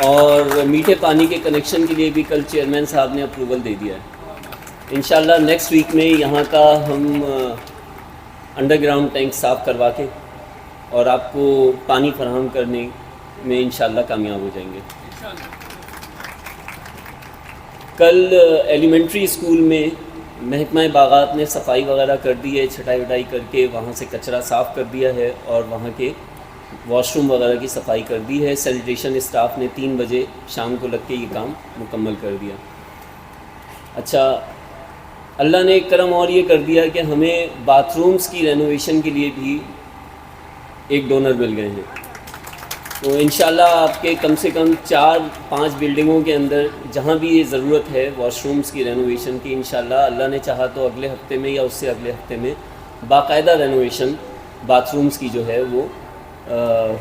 اور میٹھے پانی کے کنیکشن کے لیے بھی کل چیئرمین صاحب نے اپروول دے دیا ہے. انشاءاللہ نیکسٹ ویک میں یہاں کا ہم انڈر گراؤنڈ ٹینک صاف کروا کے اور آپ کو پانی فراہم کرنے میں انشاءاللہ کامیاب ہو جائیں گے. کل ایلیمنٹری اسکول میں محکمہ باغات نے صفائی وغیرہ کر دی ہے، چھٹائی وٹائی کر کے وہاں سے کچرا صاف کر دیا ہے اور وہاں کے واش روم وغیرہ کی صفائی کر دی ہے. سینیٹیشن اسٹاف نے 3 بجے شام کو لگ کے یہ کام مکمل کر دیا. اچھا، اللہ نے ایک کرم اور یہ کر دیا کہ ہمیں باتھ رومز کی رینوویشن کے لیے بھی ایک ڈونر مل گئے ہیں. تو انشاءاللہ آپ کے کم سے کم 4-5 بلڈنگوں کے اندر جہاں بھی یہ ضرورت ہے واش رومز کی رینوویشن کی، انشاءاللہ اللہ نے چاہا تو اگلے ہفتے میں یا اس سے اگلے ہفتے میں باقاعدہ رینوویشن باتھ رومز کی جو ہے وہ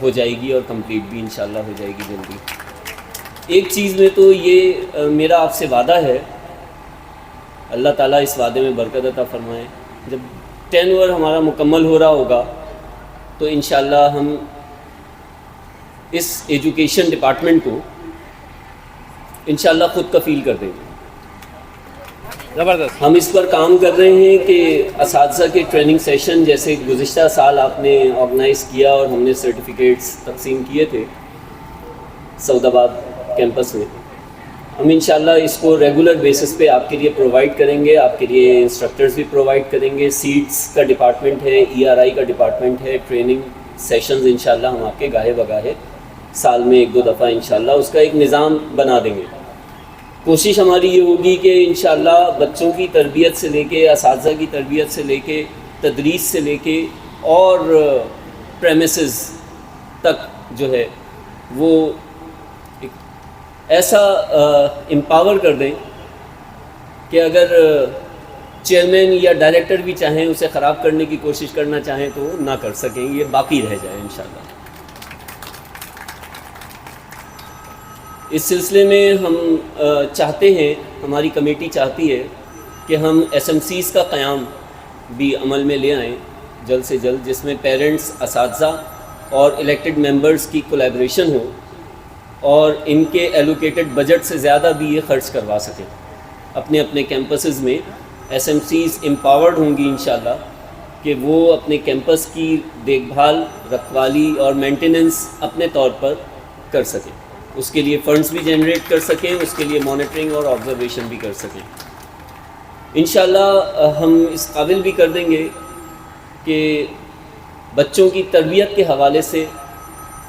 ہو جائے گی اور کمپلیٹ بھی انشاءاللہ ہو جائے گی جلدی. ایک چیز میں تو یہ میرا آپ سے وعدہ ہے، اللہ تعالیٰ اس وعدے میں برکت عطا فرمائے، جب ٹرن اوور ہمارا مکمل ہو رہا ہوگا تو انشاءاللہ ہم اس ایجوکیشن ڈپارٹمنٹ کو انشاءاللہ خود کفیل کر دیں گے. زبردست. ہم اس پر کام کر رہے ہیں کہ اساتذہ کے ٹریننگ سیشن جیسے گزشتہ سال آپ نے آرگنائز کیا اور ہم نے سرٹیفکیٹس تقسیم کیے تھے سعود آباد کیمپس میں، ہم انشاءاللہ اس کو ریگولر بیسس پہ آپ کے لیے پرووائڈ کریں گے. آپ کے لیے انسٹرکٹرز بھی پرووائڈ کریں گے، سیٹس کا ڈپارٹمنٹ ہے، ERI کا ڈپارٹمنٹ ہے، ٹریننگ سیشنز انشاءاللہ ہم آپ کے گاہے بگاہے سال میں 1-2 دفعہ انشاءاللہ اس کا ایک نظام بنا دیں گے. کوشش ہماری یہ ہوگی کہ انشاءاللہ بچوں کی تربیت سے لے کے، اساتذہ کی تربیت سے لے کے، تدریس سے لے کے اور پریمیسز تک جو ہے وہ ایک ایسا امپاور کر دیں کہ اگر چیئرمین یا ڈائریکٹر بھی چاہیں اسے خراب کرنے کی کوشش کرنا چاہیں تو نہ کر سکیں، یہ باقی رہ جائے انشاءاللہ. اس سلسلے میں ہم چاہتے ہیں، ہماری کمیٹی چاہتی ہے کہ ہم SMCs کا قیام بھی عمل میں لے آئیں جلد سے جلد، جس میں پیرنٹس، اساتذہ اور الیکٹڈ ممبرز کی کولیبریشن ہو اور ان کے ایلوکیٹڈ بجٹ سے زیادہ بھی یہ خرچ کروا سکیں. اپنے اپنے کیمپسز میں SMCs امپاورڈ ہوں گی انشاءاللہ کہ وہ اپنے کیمپس کی دیکھ بھال، رکھوالی اور مینٹیننس اپنے طور پر کر سکیں. اس کے لیے فنڈز بھی جنریٹ کر سکیں، اس کے لیے مانیٹرنگ اور آبزرویشن بھی کر سکیں. انشاءاللہ ہم اس قابل بھی کر دیں گے کہ بچوں کی تربیت کے حوالے سے،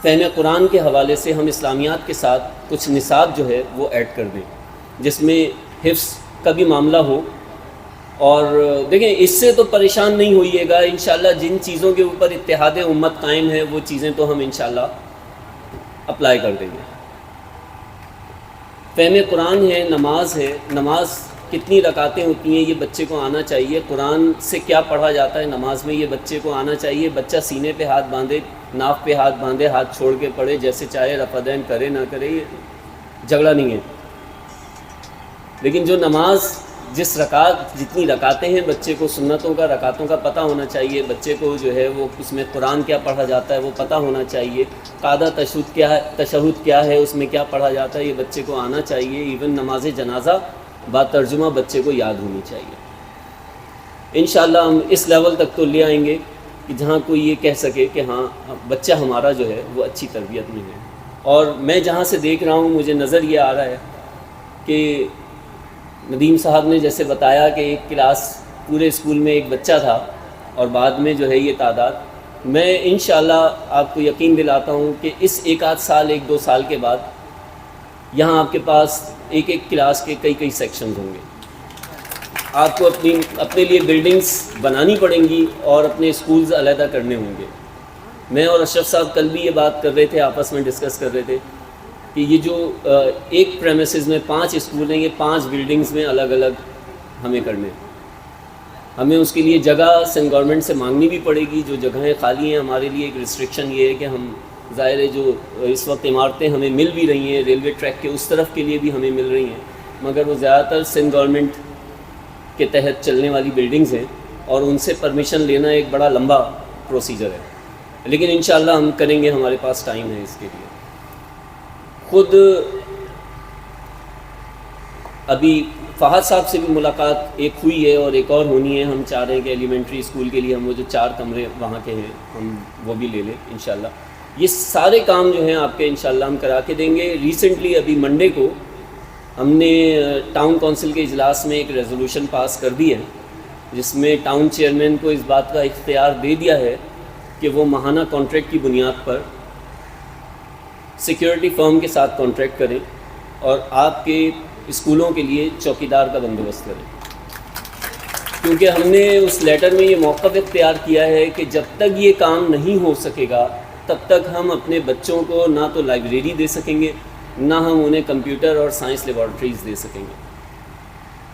فہم قرآن کے حوالے سے ہم اسلامیات کے ساتھ کچھ نصاب جو ہے وہ ایڈ کر دیں جس میں حفظ کا بھی معاملہ ہو. اور دیکھیں اس سے تو پریشان نہیں ہوئیے گا، انشاءاللہ جن چیزوں کے اوپر اتحاد امت قائم ہے وہ چیزیں تو ہم انشاءاللہ اپلائی کر دیں گے. فہم قرآن ہے، نماز ہے، نماز کتنی رکعتیں ہوتی ہیں یہ بچے کو آنا چاہیے، قرآن سے کیا پڑھا جاتا ہے نماز میں یہ بچے کو آنا چاہیے. بچہ سینے پہ ہاتھ باندھے ناف پہ ہاتھ باندھے ہاتھ چھوڑ کے پڑھے جیسے چاہے رفع دین کرے نہ کرے، یہ جھگڑا نہیں ہے. لیکن جو نماز جس رکعت جتنی رکعتیں ہیں، بچے کو سنتوں کا رکعتوں کا پتہ ہونا چاہیے، بچے کو جو ہے وہ اس میں قرآن کیا پڑھا جاتا ہے وہ پتہ ہونا چاہیے، قاعدہ تشہد کیا ہے، اس میں کیا پڑھا جاتا ہے یہ بچے کو آنا چاہیے. ایون نماز جنازہ با ترجمہ بچے کو یاد ہونی چاہیے. انشاءاللہ ہم اس لیول تک تو لے آئیں گے کہ جہاں کوئی یہ کہہ سکے کہ ہاں بچہ ہمارا جو ہے وہ اچھی تربیت میں ہے. اور میں جہاں سے دیکھ رہا ہوں مجھے نظر یہ آ رہا ہے کہ ندیم صاحب نے جیسے بتایا کہ ایک کلاس پورے اسکول میں ایک بچہ تھا اور بعد میں جو ہے یہ تعداد، میں انشاءاللہ آپ کو یقین دلاتا ہوں کہ اس ایک آدھ سال 1-2 سال کے بعد یہاں آپ کے پاس ایک کلاس کے کئی سیکشنز ہوں گے. آپ کو اپنے لیے بلڈنگز بنانی پڑیں گی اور اپنے اسکولز علیحدہ کرنے ہوں گے. میں اور اشرف صاحب کل بھی یہ بات کر رہے تھے، آپس میں ڈسکس کر رہے تھے کہ یہ جو ایک پریمیسز میں 5 اسکول ہیں، یہ 5 بلڈنگز میں الگ الگ ہمیں کرنے ہیں. ہمیں اس کے لیے جگہ سینٹ گورنمنٹ سے مانگنی بھی پڑے گی. جو جگہیں خالی ہیں ہمارے لیے ایک ریسٹرکشن یہ ہے کہ ہم ظاہر ہے جو اس وقت عمارتیں ہمیں مل بھی رہی ہیں ریلوے ٹریک کے اس طرف کے لیے بھی ہمیں مل رہی ہیں، مگر وہ زیادہ تر سینٹ گورنمنٹ کے تحت چلنے والی بلڈنگز ہیں اور ان سے پرمیشن لینا ایک بڑا لمبا پروسیجر ہے. لیکن انشاءاللہ ہم کریں گے، ہمارے پاس ٹائم ہے اس کے لیے. خود ابھی فہد صاحب سے بھی ملاقات ایک ہوئی ہے اور ایک اور ہونی ہے. ہم چاہ رہے ہیں کہ ایلیمنٹری اسکول کے لیے ہم وہ جو 4 کمرے وہاں کے ہیں ہم وہ بھی لے لیں انشاءاللہ. یہ سارے کام جو ہیں آپ کے انشاءاللہ ہم کرا کے دیں گے. ریسنٹلی ابھی منڈے کو ہم نے ٹاؤن کونسل کے اجلاس میں ایک ریزولوشن پاس کر دی ہے جس میں ٹاؤن چیئرمین کو اس بات کا اختیار دے دیا ہے کہ وہ ماہانہ کانٹریکٹ کی بنیاد پر سیکیورٹی فرم کے ساتھ کانٹریکٹ کریں اور آپ کے اسکولوں کے لیے چوکیدار کا بندوبست کریں. کیونکہ ہم نے اس لیٹر میں یہ موقف اختیار کیا ہے کہ جب تک یہ کام نہیں ہو سکے گا تب تک ہم اپنے بچوں کو نہ تو لائبریری دے سکیں گے نہ ہم انہیں کمپیوٹر اور سائنس لیبارٹریز دے سکیں گے.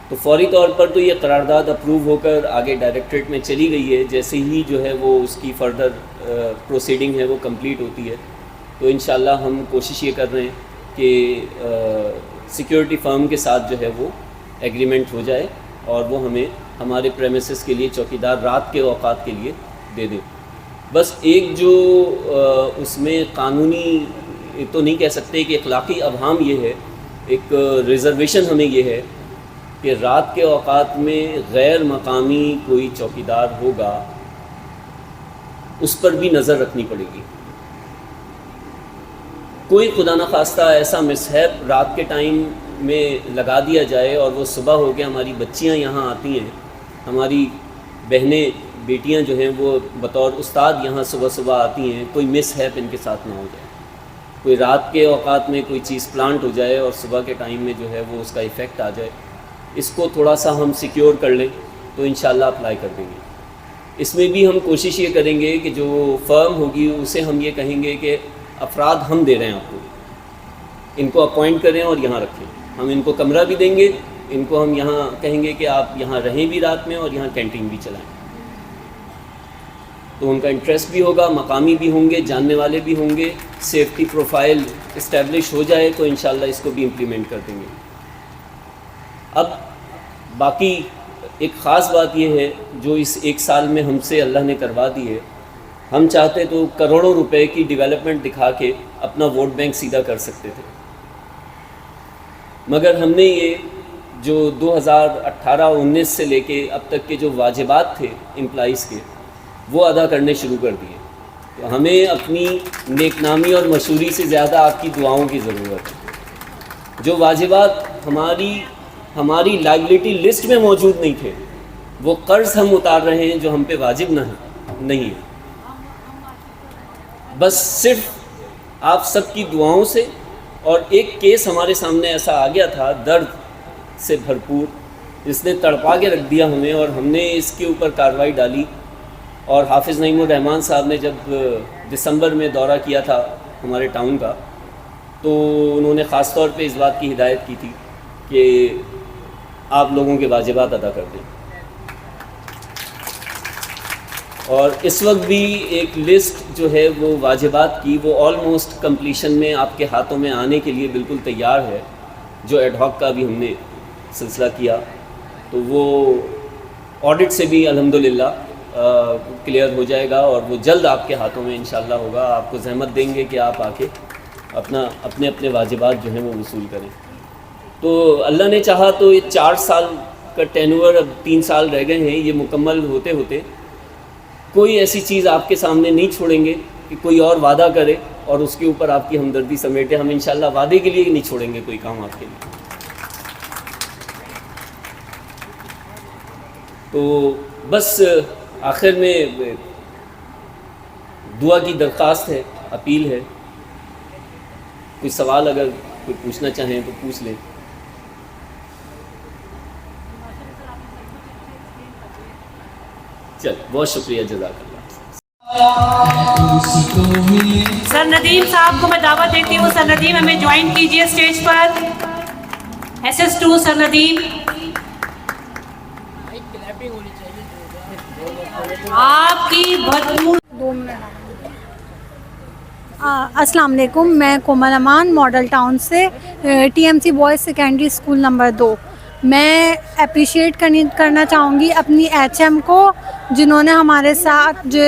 تو فوری طور پر تو یہ قرارداد اپروو ہو کر آگے ڈائریکٹریٹ میں چلی گئی ہے. جیسے ہی جو ہے وہ اس کی فردر پروسیڈنگ ہے وہ کمپلیٹ ہوتی ہے تو انشاءاللہ ہم کوشش یہ کر رہے ہیں کہ سیکیورٹی فرم کے ساتھ جو ہے وہ ایگریمنٹ ہو جائے اور وہ ہمیں ہمارے پریمیسز کے لیے چوکیدار رات کے اوقات کے لیے دے دیں. بس ایک جو اس میں قانونی تو نہیں کہہ سکتے کہ اخلاقی ابہام یہ ہے، ایک ریزرویشن ہمیں یہ ہے کہ رات کے اوقات میں غیر مقامی کوئی چوکیدار ہوگا اس پر بھی نظر رکھنی پڑے گی. کوئی خدا نخواستہ ایسا مسہیپ رات کے ٹائم میں لگا دیا جائے اور وہ صبح ہو کے ہماری بچیاں یہاں آتی ہیں، ہماری بہنیں بیٹیاں جو ہیں وہ بطور استاد یہاں صبح آتی ہیں، کوئی مسہیپ ان کے ساتھ نہ ہو جائے. کوئی رات کے اوقات میں کوئی چیز پلانٹ ہو جائے اور صبح کے ٹائم میں جو ہے وہ اس کا ایفیکٹ آ جائے. اس کو تھوڑا سا ہم سیکیور کر لیں تو انشاءاللہ اپلائی کر دیں گے. اس میں بھی ہم کوشش یہ کریں گے کہ جو فرم ہوگی اسے ہم یہ کہیں گے کہ افراد ہم دے رہے ہیں آپ کو، ان کو اپوائنٹ کریں اور یہاں رکھیں. ہم ان کو کمرہ بھی دیں گے، ان کو ہم یہاں کہیں گے کہ آپ یہاں رہیں بھی رات میں اور یہاں کینٹین بھی چلائیں. تو ان کا انٹرسٹ بھی ہوگا، مقامی بھی ہوں گے، جاننے والے بھی ہوں گے. سیفٹی پروفائل اسٹیبلش ہو جائے تو انشاءاللہ اس کو بھی امپلیمنٹ کر دیں گے. اب باقی ایک خاص بات یہ ہے جو اس 1 سال میں ہم سے اللہ نے کروا دی ہے. ہم چاہتے تو کروڑوں روپے کی ڈیولپمنٹ دکھا کے اپنا ووٹ بینک سیدھا کر سکتے تھے، مگر ہم نے یہ جو 2018-19 سے لے کے اب تک کے جو واجبات تھے امپلائیز کے وہ ادا کرنے شروع کر دیے. تو ہمیں اپنی نیک نامی اور مشہوری سے زیادہ آپ کی دعاؤں کی ضرورت ہے. جو واجبات ہماری لائبلٹی لسٹ میں موجود نہیں تھے وہ قرض ہم اتار رہے ہیں جو ہم پہ واجب نہیں ہے. بس صرف آپ سب کی دعاؤں سے. اور ایک کیس ہمارے سامنے ایسا آ گیا تھا درد سے بھرپور جس نے تڑپا کے رکھ دیا ہمیں، اور ہم نے اس کے اوپر کارروائی ڈالی. اور حافظ نعیم الرحمن صاحب نے جب دسمبر میں دورہ کیا تھا ہمارے ٹاؤن کا تو انہوں نے خاص طور پہ اس بات کی ہدایت کی تھی کہ آپ لوگوں کے واجبات ادا کر دیں. اور اس وقت بھی ایک لسٹ جو ہے وہ واجبات کی وہ آلموسٹ کمپلیشن میں آپ کے ہاتھوں میں آنے کے لیے بالکل تیار ہے. جو ایڈ ہاک کا بھی ہم نے سلسلہ کیا تو وہ آڈٹ سے بھی الحمدللہ کلیئر ہو جائے گا اور وہ جلد آپ کے ہاتھوں میں انشاءاللہ ہوگا. آپ کو زحمت دیں گے کہ آپ آ کے اپنے واجبات جو ہیں وہ وصول کریں. تو اللہ نے چاہا تو یہ 4 سال کا ٹینور اب 3 سال رہ گئے ہیں, یہ مکمل ہوتے ہوتے کوئی ایسی چیز آپ کے سامنے نہیں چھوڑیں گے کہ کوئی اور وعدہ کرے اور اس کے اوپر آپ کی ہمدردی سمیٹے. ہم انشاءاللہ وعدے کے لیے نہیں چھوڑیں گے کوئی کام آپ کے لیے. تو بس آخر میں دعا کی درخواست ہے, اپیل ہے. کوئی سوال اگر کوئی پوچھنا چاہیں تو پوچھ لیں. چل, بہت شکریہ, جزاک اللہ. سر ندیم صاحب کو میں دعوت دیتی ہوں. سر ندیم ہمیں جوائن کیجیے اسٹیج پر. SS2 سر ندیم, آپ کی بھرپور. السلام علیکم, میں کومل امان ماڈل ٹاؤن سے TMC boys secondary school number 2. میں اپریشیٹ کرنا چاہوں گی اپنی HM کو, جنہوں نے ہمارے ساتھ جو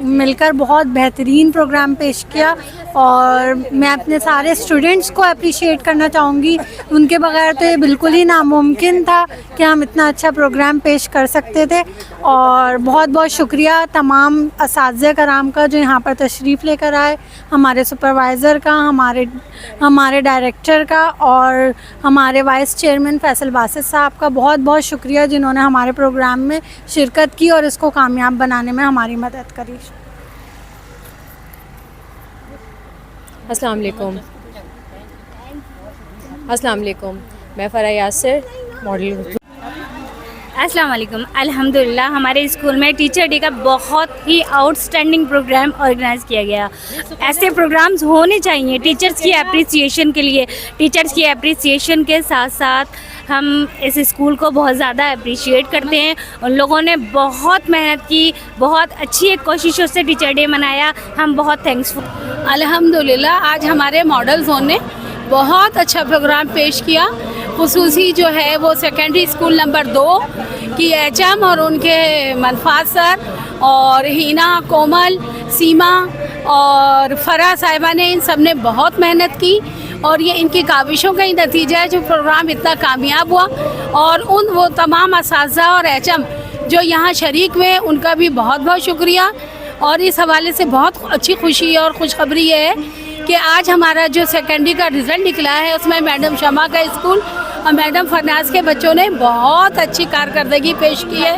مل کر بہت بہترین پروگرام پیش کیا. اور میں اپنے سارے اسٹوڈنٹس کو اپریشیٹ کرنا چاہوں گی. ان کے بغیر تو یہ بالکل ہی ناممکن تھا کہ ہم اتنا اچھا پروگرام پیش کر سکتے تھے. اور بہت بہت شکریہ تمام اساتذہ کرام کا جو یہاں پر تشریف لے کر آئے, ہمارے سپروائزر کا, ہمارے ڈائریکٹر کا, اور ہمارے وائس چیئرمین فیصل باسط صاحب کا بہت بہت شکریہ جنہوں نے ہمارے پروگرام میں شرکت کی اور اس کو کامیاب بنانے میں ہماری مدد کری. السلام علیکم, میں فرح یاسر ماڈل. السلام علیکم. الحمدللہ ہمارے اسکول میں ٹیچر ڈے کا بہت ہی آؤٹ اسٹینڈنگ پروگرام آرگنائز کیا گیا. ایسے پروگرامز ہونے چاہیے ٹیچرز کی اپریسیشن کے لیے. ٹیچرز کی اپریسیشن کے ساتھ ساتھ ہم اس اسکول کو بہت زیادہ اپریشیٹ کرتے ہیں. ان لوگوں نے بہت محنت کی, بہت اچھی ایک کوششوں سے ٹیچر ڈے منایا. ہم بہت تھینکس. الحمدللہ آج ہمارے ماڈل زون نے بہت اچھا پروگرام پیش کیا. خصوصی جو ہے وہ سیکنڈری اسکول نمبر 2 کی HM اور ان کے منفاذ سر اور ہینا, کومل, سیما اور فرح صاحبہ نے, ان سب نے بہت محنت کی اور یہ ان کی کاوشوں کا ہی نتیجہ ہے جو پروگرام اتنا کامیاب ہوا. اور وہ تمام اساتذہ اور HM جو یہاں شریک ہوئے ان کا بھی بہت بہت شکریہ. اور اس حوالے سے بہت اچھی خوشی اور خوشخبری یہ ہے کہ آج ہمارا جو سیکنڈری کا رزلٹ نکلا ہے اس میں میڈم شمع کا اسکول اور میڈم فرناز کے بچوں نے بہت اچھی کارکردگی پیش کی ہے.